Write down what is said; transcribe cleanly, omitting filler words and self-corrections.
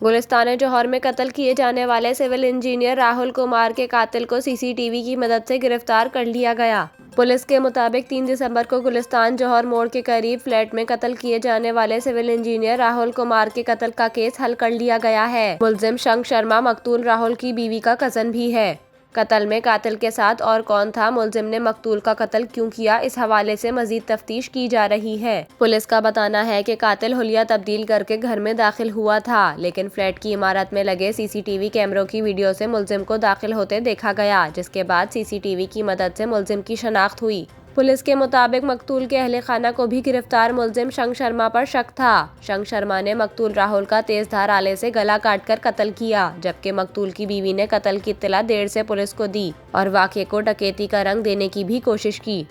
गुलिस्तान जौहर में कत्ल किए जाने वाले सिविल इंजीनियर राहुल कुमार के कातिल को सीसीटीवी की मदद से गिरफ्तार कर लिया गया। पुलिस के मुताबिक 3 दिसंबर को गुलिस्तान जौहर मोड़ के करीब फ्लैट में कत्ल किए जाने वाले सिविल इंजीनियर राहुल कुमार के कत्ल का केस हल कर लिया गया है। मुलजिम शंख शर्मा मकतूल राहुल की बीवी का कजन भी है। कत्ल में कातिल के साथ और कौन था, मुलजिम ने मकतूल का कत्ल क्यों किया, इस हवाले से मजीद तफ्तीश की जा रही है। पुलिस का बताना है कि कातिल हुलिया तब्दील करके घर में दाखिल हुआ था, लेकिन फ्लैट की इमारत में लगे सीसीटीवी कैमरों की वीडियो से मुलजिम को दाखिल होते देखा गया, जिसके बाद सीसीटीवी की मदद से मुलजिम की शनाख्त हुई। पुलिस के मुताबिक मकतूल के अहले खाना को भी गिरफ्तार मुलजिम शंख शर्मा पर शक था। शंख शर्मा ने मकतूल राहुल का तेजधार आले से गला काटकर कत्ल किया, जबकि मकतूल की बीवी ने कत्ल की इत्तला देर से पुलिस को दी और वाक़ये को डकैती का रंग देने की भी कोशिश की।